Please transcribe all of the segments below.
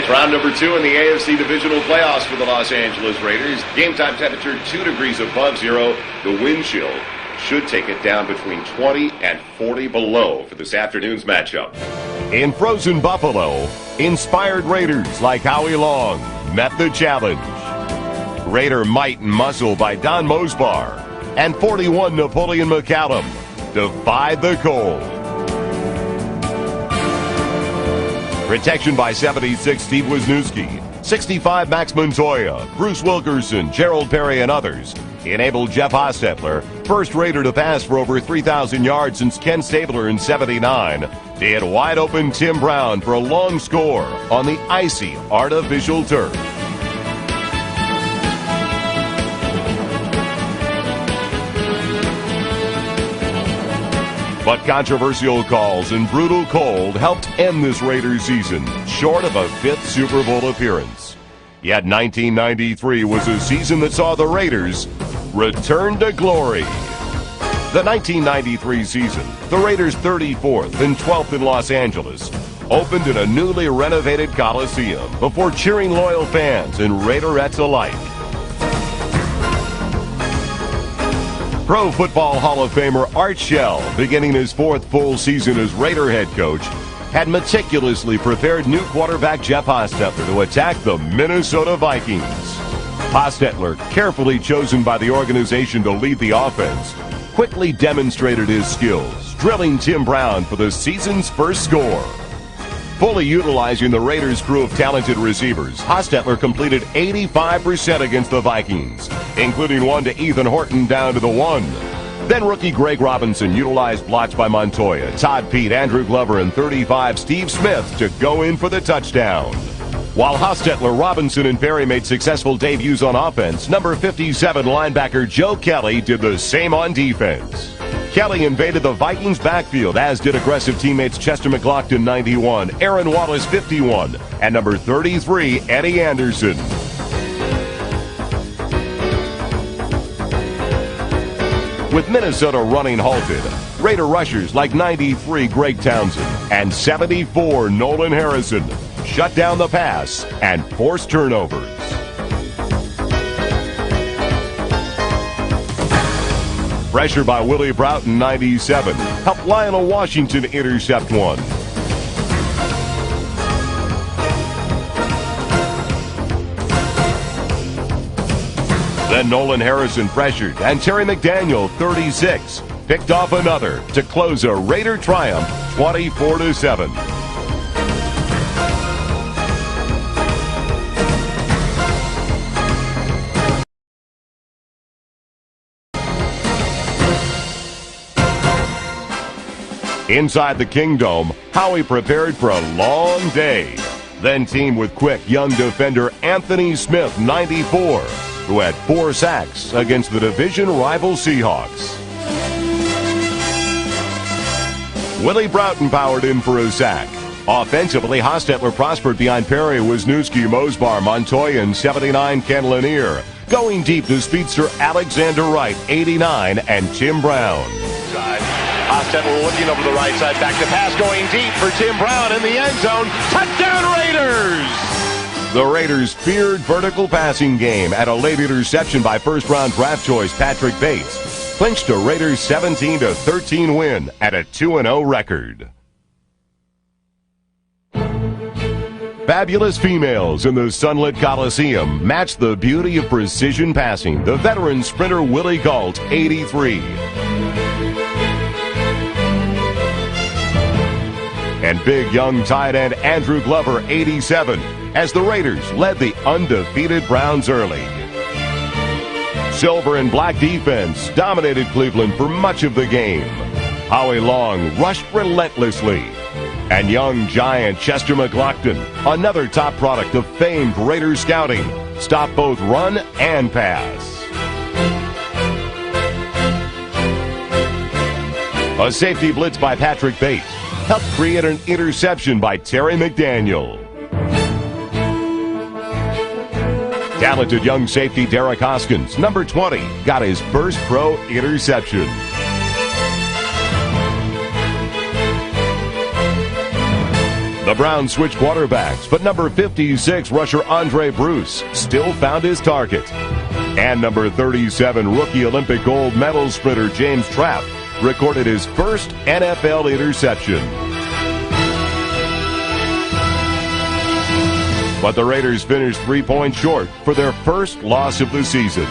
It's round number 2 in the AFC Divisional Playoffs for the Los Angeles Raiders. Game time temperature 2 degrees above zero. The wind chill should take it down between 20 and 40 below for this afternoon's matchup. In frozen Buffalo, inspired Raiders like Howie Long met the challenge. Raider might and muscle by Don Mosbar and 41 Napoleon McCallum defied the cold. Protection by 76 Steve Wisniewski, 65 Max Montoya, Bruce Wilkerson, Gerald Perry, and others enabled Jeff Hostetler, first Raider to pass for over 3,000 yards since Ken Stabler in '79, to hit wide open Tim Brown for a long score on the icy artificial turf. But controversial calls and brutal cold helped end this Raiders season, short of a 5th Super Bowl appearance. Yet 1993 was a season that saw the Raiders return to glory. The 1993 season, the Raiders' 34th and 12th in Los Angeles, opened in a newly renovated Coliseum before cheering loyal fans and Raiderettes alike. Pro Football Hall of Famer Art Shell, beginning his 4th full season as Raider head coach, had meticulously prepared new quarterback Jeff Hostetler to attack the Minnesota Vikings. Hostetler, carefully chosen by the organization to lead the offense, quickly demonstrated his skills, drilling Tim Brown for the season's first score. Fully utilizing the Raiders' crew of talented receivers, Hostetler completed 85% against the Vikings, including one to Ethan Horton down to the 1. Then rookie Greg Robinson utilized blocks by Montoya, Todd Pete, Andrew Glover, and 35 Steve Smith to go in for the touchdown. While Hostetler, Robinson, and Perry made successful debuts on offense, number 57 linebacker Joe Kelly did the same on defense. Kelly invaded the Vikings' backfield, as did aggressive teammates Chester McLaughlin, 91, Aaron Wallace, 51, and number 33, Eddie Anderson. With Minnesota running halted, Raider rushers like 93 Greg Townsend and 74 Nolan Harrison shut down the pass and forced turnovers. Pressure by Willie Broughton, 97, helped Lionel Washington intercept one. Then Nolan Harrison pressured, and Terry McDaniel, 36, picked off another to close a Raider triumph 24-7. Inside the Kingdome, Howie prepared for a long day. Then teamed with quick young defender Anthony Smith, 94, who had 4 sacks against the division rival Seahawks. Willie Broughton powered in for a sack. Offensively, Hostetler prospered behind Perry, Wisniewski, Mosbar, Montoya, and 79 Ken Lanier, going deep to speedster Alexander Wright, 89, and Tim Brown. Hostetler looking over the right side, back to pass, going deep for Tim Brown in the end zone. Touchdown Raiders! The Raiders' feared vertical passing game at a late interception by first-round draft choice Patrick Bates clinched a Raiders 17-13 win at a 2-0 record. Fabulous females in the sunlit Coliseum matched the beauty of precision passing. The veteran sprinter Willie Gault, 83. And big young tight end Andrew Glover, 87, as the Raiders led the undefeated Browns early. Silver and black defense dominated Cleveland for much of the game. Howie Long rushed relentlessly. And young giant Chester McLaughlin, another top product of famed Raiders scouting, stopped both run and pass. A safety blitz by Patrick Bates helped create an interception by Terry McDaniel. Talented young safety Derek Hoskins, number 20, got his first pro interception. The Browns switched quarterbacks, but number 56 rusher Andre Bruce still found his target. And number 37 rookie Olympic gold medal sprinter James Trapp recorded his first NFL interception. But the Raiders finished 3 points short for their first loss of the season.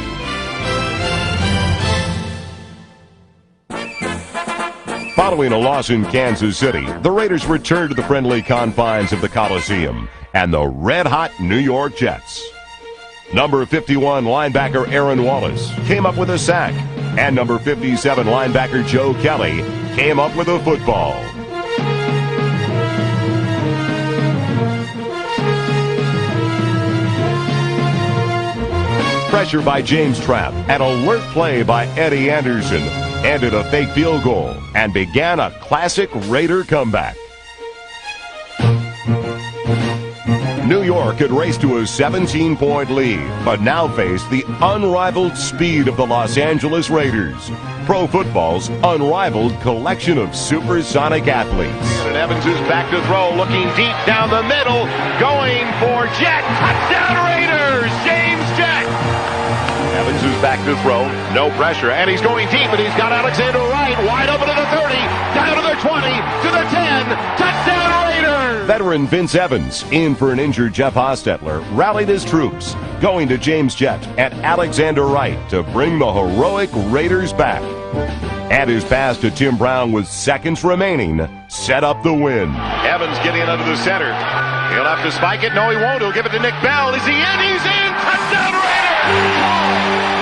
Following a loss in Kansas City, the Raiders returned to the friendly confines of the Coliseum and the red-hot New York Jets. Number 51 linebacker Aaron Wallace came up with a sack, and number 57 linebacker Joe Kelly came up with a football. Pressure by James Trapp, an alert play by Eddie Anderson, ended a fake field goal and began a classic Raider comeback. New York had raced to a 17-point lead, but now faced the unrivaled speed of the Los Angeles Raiders, pro football's unrivaled collection of supersonic athletes. And Evans is back to throw, looking deep down the middle, going for Jet. Touchdown Raiders, James Jet. Evans is back to throw, no pressure, and he's going deep, and he's got Alexander Wright wide open to the 30, down to the 20, to the 10, touchdown Raiders! Veteran Vince Evans, in for an injured Jeff Hostetler, rallied his troops, going to James Jett and Alexander Wright to bring the heroic Raiders back. And his pass to Tim Brown with seconds remaining set up the win. Evans getting under the center. He'll have to spike it. No, he won't. He'll give it to Nick Bell. Is he in? He's in! Touchdown Raiders!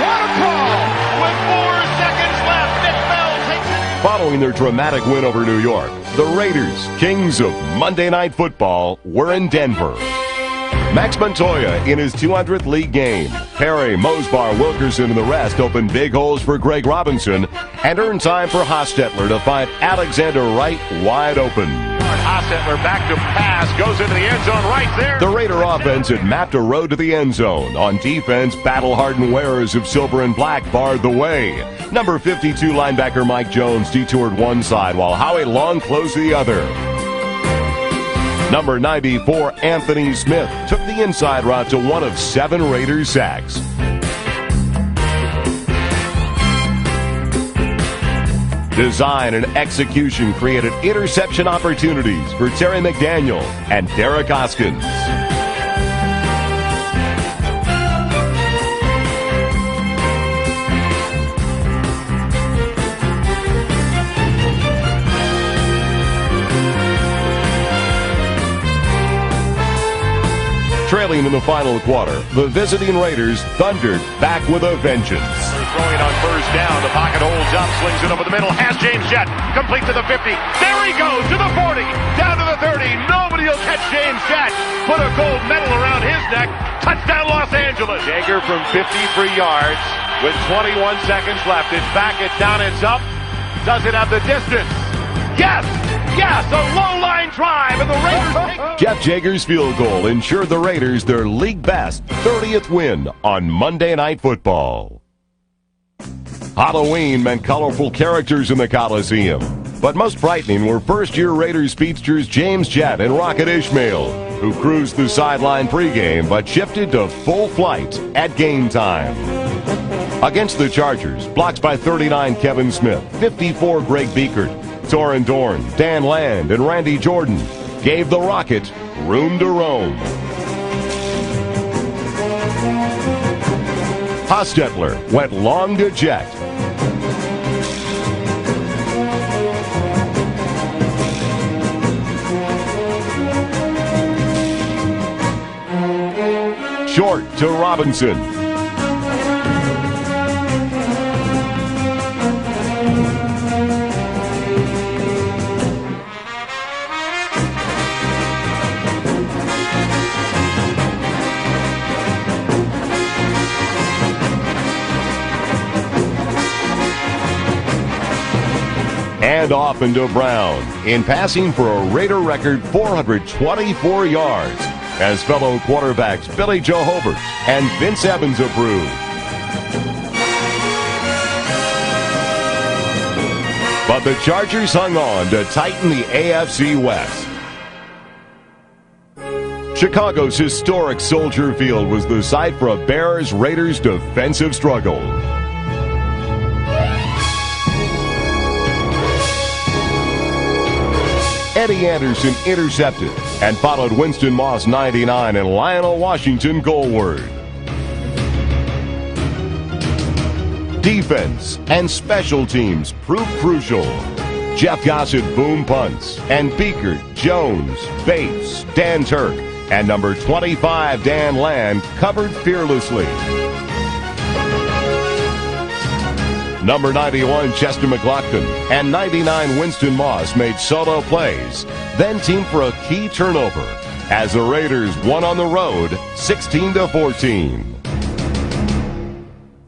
What a call! With 4 seconds left, Nick Bell takes it. Following their dramatic win over New York, the Raiders, kings of Monday Night Football, were in Denver. Max Montoya in his 200th league game. Perry, Mosbar, Wilkerson, and the rest opened big holes for Greg Robinson and earned time for Hostetler to find Alexander Wright wide open. Hostetler back to pass, goes into the end zone right there. The Raider offense had mapped a road to the end zone. On defense, battle-hardened wearers of silver and black barred the way. Number 52 linebacker Mike Jones detoured one side while Howie Long closed the other. Number 94 Anthony Smith took the inside route to one of 7 Raiders sacks. Design and execution created interception opportunities for Terry McDaniel and Derek Hoskins. Trailing in the final quarter, the visiting Raiders thundered back with a vengeance. Throwing on first down, the pocket holds up, slings it over the middle, has James Jett, complete to the 50. There he goes, to the 40, down to the 30. Nobody will catch James Jett. Put a gold medal around his neck. Touchdown Los Angeles. Jaeger from 53 yards with 21 seconds left. It's back, it's down, it's up. Does it have the distance? Yes! Yes, a low-line drive, and the Raiders take... Jeff Jaeger's field goal ensured the Raiders their league-best 30th win on Monday Night Football. Halloween meant colorful characters in the Coliseum, but most frightening were first-year Raiders speedsters James Jett and Rocket Ishmael, who cruised the sideline pregame but shifted to full flight at game time. Against the Chargers, blocks by 39 Kevin Smith, 54 Greg Biekert, Torin Dorn, Dan Land, and Randy Jordan gave the Rocket room to roam. Hostetler went long to Jett. Short to Robinson. And off into Brown, in passing for a Raider record 424 yards, as fellow quarterbacks Billy Joe Hobert and Vince Evans approved. But the Chargers hung on to tighten the AFC West. Chicago's historic Soldier Field was the site for a Bears-Raiders defensive struggle. Eddie Anderson intercepted and followed Winston Moss 99 and Lionel Washington goalward. Defense and special teams proved crucial. Jeff Gossett boom punts, and Beekert, Jones, Bates, Dan Turk, and number 25 Dan Land covered fearlessly. Number 91 Chester McLaughlin and 99 Winston Moss made solo plays, then teamed for a key turnover as the Raiders won on the road 16-14.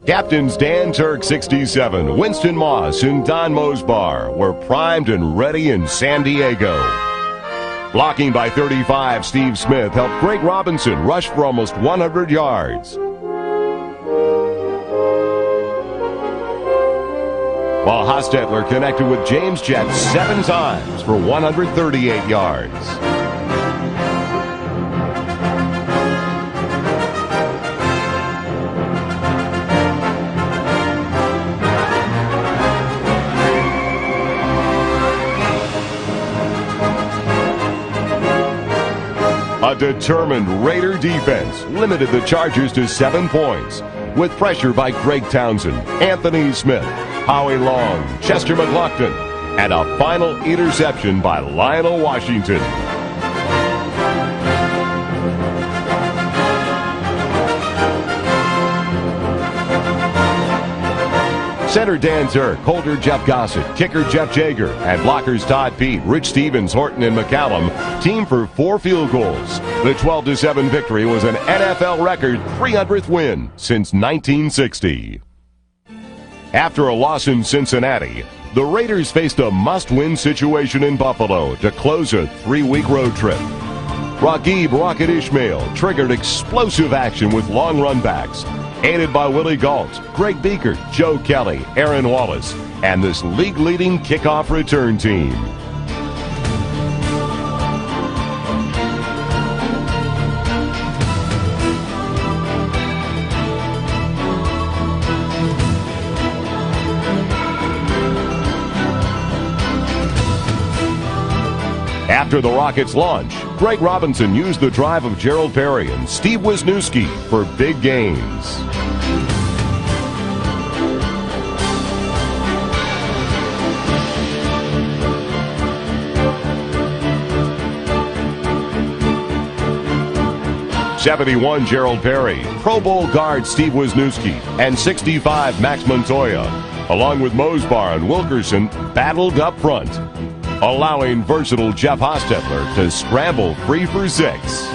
Captains Dan Turk, 67, Winston Moss, and Don Mosbar were primed and ready in San Diego. Blocking by 35, Steve Smith helped Greg Robinson rush for almost 100 yards. While Hostetler connected with James Jett 7 times for 138 yards. A determined Raider defense limited the Chargers to 7 points, with pressure by Greg Townsend, Anthony Smith, Howie Long, Chester McLaughlin, and a final interception by Lionel Washington. Center Dan Turk, holder Jeff Gossett, kicker Jeff Jager, and blockers Todd Pete, Rich Stevens, Horton, and McCallum teamed for 4 field goals. The 12-7 victory was an NFL record 300th win since 1960. After a loss in Cincinnati, the Raiders faced a must-win situation in Buffalo to close a 3-week road trip. Raghib Rocket Ishmael triggered explosive action with long run backs, aided by Willie Gault, Greg Beekert, Joe Kelly, Aaron Wallace, and this league-leading kickoff return team. After the Rockets' launch, Greg Robinson used the drive of Gerald Perry and Steve Wisniewski for big gains. '71 Gerald Perry, Pro Bowl guard Steve Wisniewski, and '65 Max Montoya, along with Mosbar and Wilkerson, battled up front, allowing versatile Jeff Hostetler to scramble free for 6.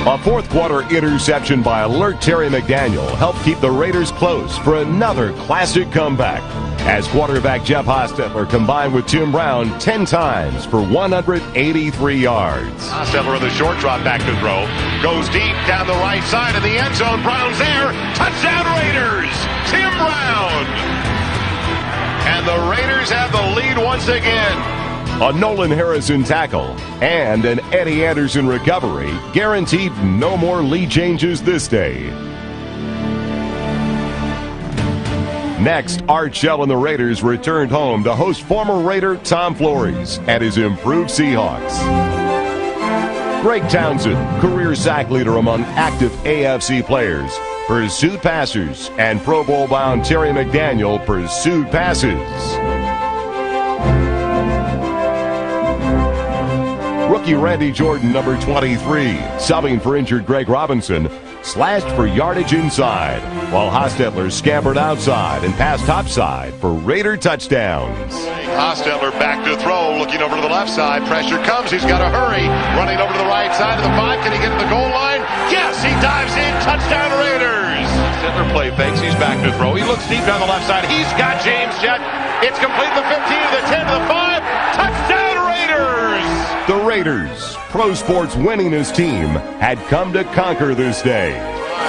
A fourth-quarter interception by alert Terry McDaniel helped keep the Raiders close for another classic comeback, as quarterback Jeff Hostetler combined with Tim Brown 10 times for 183 yards. Hostetler with a short drop back to throw. Goes deep down the right side of the end zone. Brown's there. Touchdown Raiders! Tim Brown! And the Raiders have the lead once again. A Nolan Harrison tackle and an Eddie Anderson recovery guaranteed no more lead changes this day. Next, Art Shell and the Raiders returned home to host former Raider Tom Flores and his improved Seahawks. Greg Townsend, career sack leader among active AFC players, pursued passers, and Pro Bowl-bound Terry McDaniel pursued passes. Rookie Randy Jordan, number 23, subbing for injured Greg Robinson, slashed for yardage inside, while Hostetler scampered outside and passed topside for Raider touchdowns. Hostetler back to throw, looking over to the left side. Pressure comes. He's got to hurry. Running over to the right side of the 5. Can he get to the goal line? Yes, he dives in. Touchdown Raiders. Sittler play fakes. He's back to throw. He looks deep down the left side. He's got James Jett. It's complete to the 15, to the 10, to the 5. Touchdown Raiders. The Raiders, pro sports winningest team, had come to conquer this day.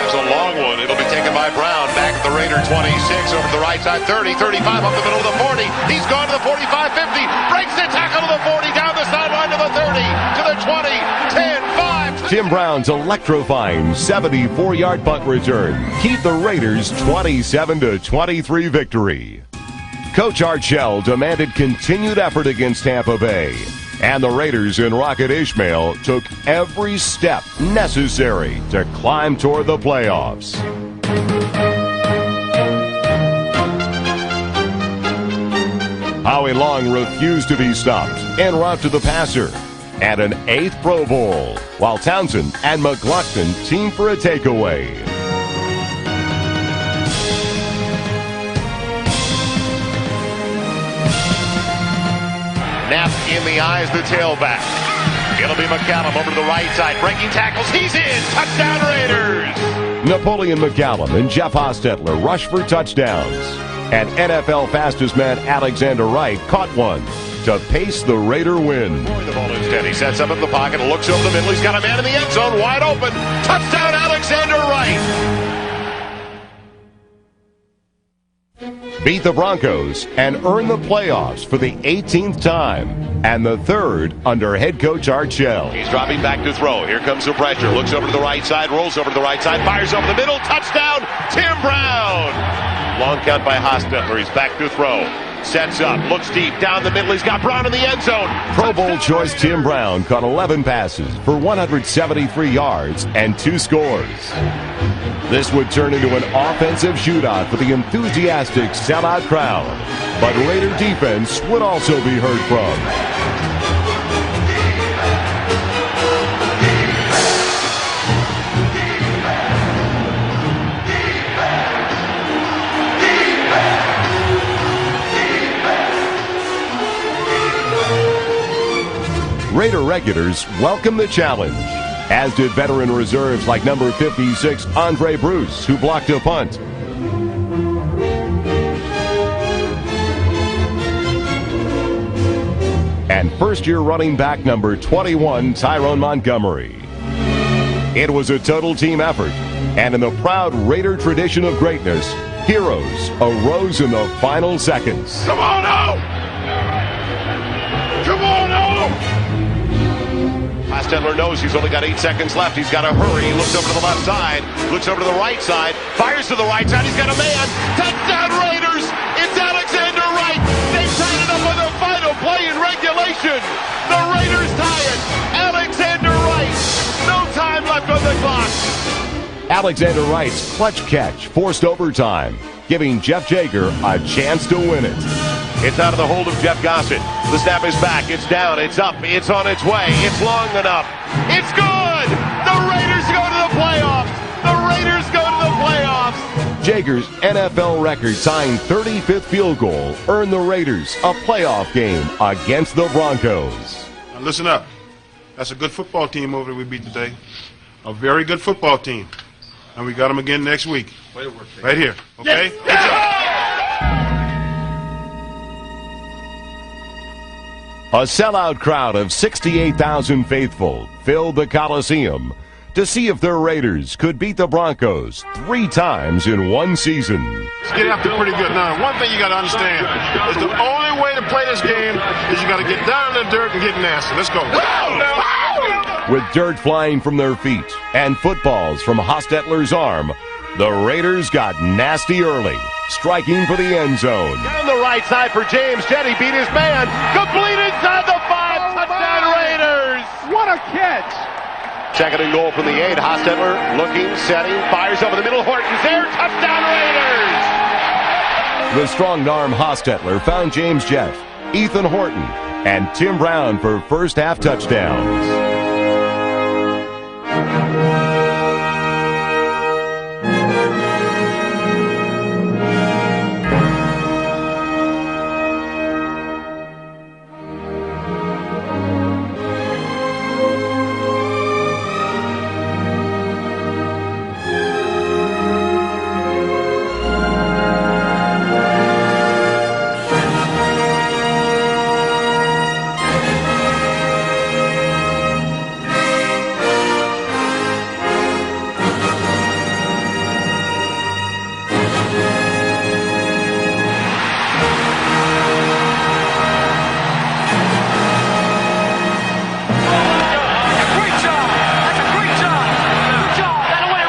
It's a long one. It'll be taken by Brown. Back at the Raider 26, over to the right side, 30, 35, up the middle of the 40. He's gone to the 45, 50. Breaks the tackle to the 40, down the sideline to the 30, to the 20, 10, 5. Tim Brown's electrifying 74-yard punt return keep the Raiders' 27-23 victory. Coach Art Shell demanded continued effort against Tampa Bay, and the Raiders in Rocket Ishmael took every step necessary to climb toward the playoffs. Howie Long refused to be stopped en route to the passer, and an 8th Pro Bowl, while Townsend and McLaughlin teamed for a takeaway. Knapp in the eyes, the tailback. It'll be McCallum over to the right side, breaking tackles. He's in. Touchdown Raiders. Napoleon McCallum and Jeff Hostetler rush for touchdowns, and NFL fastest man Alexander Wright caught one to pace the Raider win. The ball instead. He sets up in the pocket, looks over the middle. He's got a man in the end zone, wide open. Touchdown Alexander Wright. Beat the Broncos and earn the playoffs for the 18th time and the 3rd under head coach Art Shell. He's dropping back to throw. Here comes the pressure. Looks over to the right side, rolls over to the right side, fires over the middle. Touchdown, Tim Brown. Long count by Hostetler. He's back to throw. Sets up, looks deep, down the middle. He's got Brown in the end zone. Pro Bowl choice Tim Brown caught 11 passes for 173 yards and 2 scores. This would turn into an offensive shootout for the enthusiastic sellout crowd, but Raider defense would also be heard from. Raider regulars welcome the challenge, as did veteran reserves like number 56 Andre Bruce, who blocked a punt. And first-year running back number 21 Tyrone Montgomery. It was a total team effort, and in the proud Raider tradition of greatness, heroes arose in the final seconds. Come on out! Come on out! Hostetler knows he's only got 8 seconds left. He's got to hurry. He looks over to the left side, looks over to the right side, fires to the right side. He's got a man. Touchdown Raiders! It's Alexander Wright. They tied it up with a final play in regulation. The Raiders tie it. Alexander Wright. No time left on the clock. Alexander Wright's clutch catch forced overtime, giving Jeff Jager a chance to win it. It's out of the hold of Jeff Gossett. The snap is back. It's down. It's up. It's on its way. It's long enough. It's good! The Raiders go to the playoffs! The Raiders go to the playoffs! Jager's NFL record-tying 35th field goal earned the Raiders a playoff game against the Broncos. Now listen up. That's a good football team over there we beat today. A very good football team. And we got them again next week. Right here. Okay? Good job. A sellout crowd of 68,000 faithful filled the Coliseum to see if their Raiders could beat the Broncos 3 times in one season. Let's get after pretty good. Now, one thing you got to understand is the only way to play this game is you got to get down in the dirt and get nasty. Let's go. With dirt flying from their feet and footballs from Hostetler's arm, the Raiders got nasty early, striking for the end zone. Down the right side for James Jett. He beat his man. Complete inside the 5. Touchdown Raiders. What a catch. Second and goal from the 8. Hostetler looking, setting, fires over the middle. Horton's there. Touchdown Raiders. The strong-arm Hostetler found James Jett, Ethan Horton, and Tim Brown for first-half touchdowns.